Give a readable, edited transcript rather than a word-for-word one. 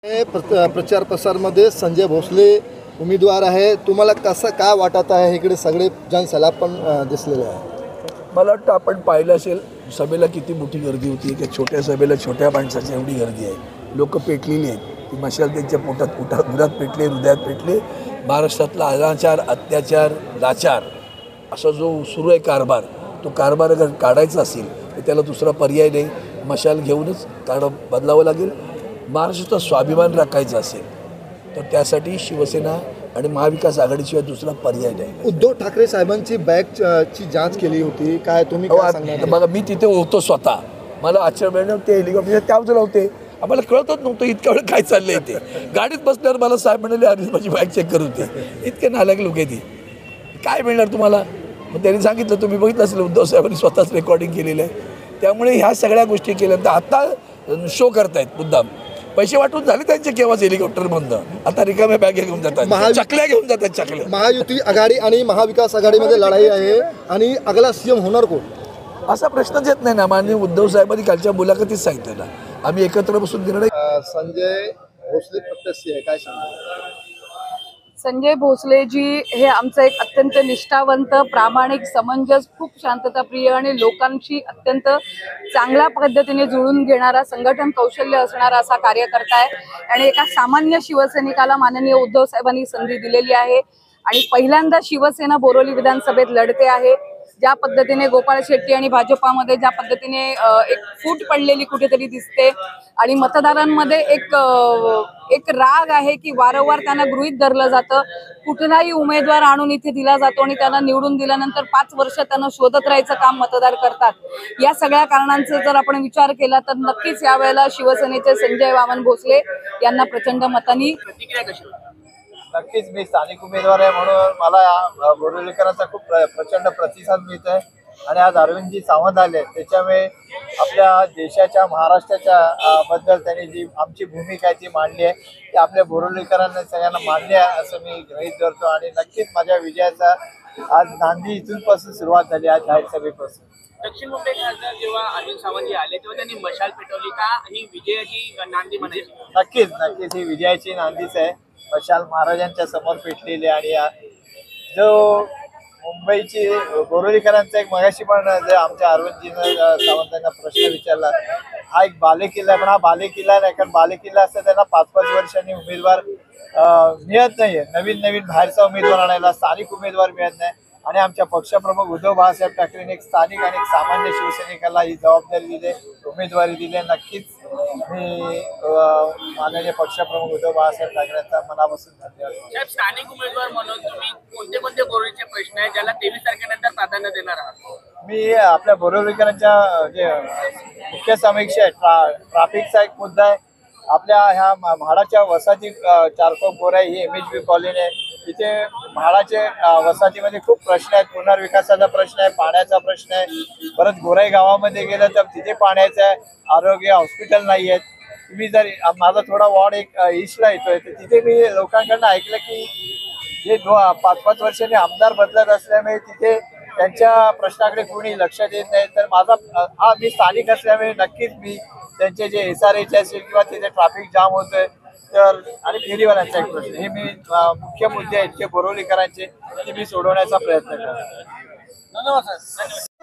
प्रचार प्रसारमध्ये संजय भोसले उमेदवार आहे। तुम्हाला कसं काय वाटत आहे? इकडे सगळे जनसैलाब पण दिसलेले आहे। मला वाटतं आपण पाहिलं असेल सभेला किती मोठी गर्दी होती की छोट्या सभेला छोट्या माणसाची एवढी गर्दी आहे। लोक पेटलेली आहेत, ती मशाल त्यांच्या पोटात उरात पेटले, हृदयात पेटले। महाराष्ट्रातला अनाचार, अत्याचार, लाचार असा जो सुरू आहे कारभार, तो कारभार अगर काढायचा असेल तर त्याला दुसरा पर्याय नाही, मशाल घेऊनच बदलावं लागेल। महाराष्ट्राचा स्वाभिमान राखायचा असेल तर त्यासाठी शिवसेना आणि महाविकास आघाडीशिवाय दुसरा पर्याय नाही। उद्धव ठाकरे साहेबांची बॅगची जांच केली होती, काय तुम्ही काय सांगणार? बघा, मी तिथे होतो स्वतः, मला आश्चर्य नव्हते, हेलिकॉप्टर त्याच नव्हते, आम्हाला कळतच नव्हतं इतक्या वेळ काय चाललंय ते। गाडीत बसल्यावर मला साहेब म्हणाले अरे माझी बॅग चेक करू ते, इतके नालायक लोक आहे ती, काय मिळणार तुम्हाला? मग त्यांनी सांगितलं, तुम्ही बघितलं असेल उद्धव साहेबांनी स्वतःच रेकॉर्डिंग केलेलं आहे। त्यामुळे ह्या सगळ्या गोष्टी केल्यानंतर आता शो करतायत मुद्दाम, पैसे वाटून झाले त्यांचे केव्हाच हेलिकॉप्टर बंद, आता रिकाम्या बॅग घेऊन जातात, चकल्या घेऊन जातात चकल्या। महायुती आघाडी आणि महाविकास आघाडीमध्ये लढाई आहे आणि अगला सीएम होणार कोण असा प्रश्नच येत नाही ना। माननीय उद्धव साहेबांनी कालच्या मुलाखतीत सांगितलं ना, आम्ही एकत्र बसून निर्णय। संजय भोसले प्रत्याशी आहे, काय सांगणार? संजय भोसले जी हे आमचं एक अत्यंत निष्ठावंत, प्रामाणिक, समंजस, खूप शांतताप्रिय आणि लोकांशी अत्यंत चांगल्या पद्धतीने जुळून घेणारा, संघटन कौशल्य असणारा असा कार्यकर्ता आहे। आणि एका सामान्य शिवसैनिकाला माननीय उद्धव साहेबांनी संधी दिलेली आहे आणि पहिल्यांदा शिवसेना बोरोली विधानसभेत लढते आहे। ज्या पद्धतीने गोपाळ शेट्टी आणि भाजपामध्ये ज्या पद्धतीने एक फूट पडलेली कुठेतरी दिसते आणि मतदारांमध्ये एक राग आहे की वारंवार त्यांना गृहीत धरलं जातं। कुठलाही उमेदवार आणून इथे दिला जातो आणि त्यांना निवडून दिल्यानंतर 5 वर्ष त्यांना शोधत राहायचं काम मतदार करतात। या सगळ्या कारणांचा जर आपण विचार केला तर नक्कीच यावेळेला शिवसेनेचे संजय वामन भोसले यांना प्रचंड मतांनी प्रतिक्रिया कशी होती? नक्कीच मी स्थानिक उमेदवार आहे म्हणून मला बोरिवलीकरांचा खूप प्रचंड प्रतिसाद मिळत आहे। आणि आज अरविंदजी सावंत आले, त्याच्यामुळे आपल्या देशाच्या, महाराष्ट्राच्या बद्दल त्यांनी जी आमची भूमिका आहे ती मांडली आहे, ती आपल्या बोरिवलीकरांना सगळ्यांना मान्य आहे असं मी गृहीत धरतो। आणि नक्कीच माझ्या विजयाचा आज नांदी इथूनपासून सुरुवात झाली, आज जाहीर सभेपासून। दक्षिण मुंबई खासदार जेव्हा अरविंद सावंत आले तेव्हा त्यांनी मशाल पेटवली का? ही विजयाची नांदी म्हणायची? नक्कीच ही विजयाची नांदीच आहे। मशाल महाराजांच्या समोर पेटलेली आणि जो मुंबईची बोरिवलीकरांचा एक मगाशी पण जे आमच्या अरविंदजीनं सावंतांना प्रश्न विचारला, हा एक बालेकिल्ला आहे, पण हा बालेकिल्ला नाही, कारण बालेकिल्ला असता त्यांना 5-5 वर्षांनी उमेदवार मिळत नाहीये, नवीन बाहेरचा उमेदवार आणायला स्थानिक उमेदवार मिळत नाही। आणि आमच्या पक्षप्रमुख उद्धव बाळासाहेब ठाकरेंनी एक स्थानिक आणि एक सामान्य शिवसैनिकाला ही जबाबदारी दिली, उमेदवारी दिली। नक्कीच मी माननीय पक्षप्रमुख उद्धव बाळासाहेब ठाकरेंचा मनापासून धन्यवाद। स्थानिक उमेदवार म्हणून तुम्ही कोणते बोरिवलीचे प्रश्न आहेत ज्याला 23 तारखेनंतर प्राधान्य देणार आहात? मी आपल्या बोरिवलीकरांच्या जे मुख्य समीक्षा आहे, ट्रॅफिकचा एक मुद्दा आहे। आपल्या ह्या म्हाडाच्या वसाहती चारकोप गोराई ही MHB कॉलनी आहे, तिथे म्हाडाचे वसाहतीमध्ये खूप प्रश्न आहेत, पुनर्विकासाचा प्रश्न आहे, पाण्याचा प्रश्न आहे। परत गोराई गावामध्ये गेलं तर तिथे पाण्याचं आहे, आरोग्य हॉस्पिटल नाही आहेत। तुम्ही जर माझा थोडा वॉर्ड एक ईस्टला येतोय, तर तिथे मी लोकांकडनं ऐकलं की जे 5-5 वर्षांनी आमदार बदलत असल्यामुळे तिथे त्यांच्या प्रश्नाकडे कोणी लक्ष देत नाही। तर माझा मी स्थानिक असल्यामुळे नक्कीच मी त्यांचे जे SRH असेल किंवा तिथे ट्रॅफिक जाम होतोय तर आणि फेरीवाल्यांचा एक प्रश्न, हे मी मुख्य मुद्दे आहेत जे बोरिवलीकरांचे, ते मी सोडवण्याचा प्रयत्न करतो। धन्यवाद सर।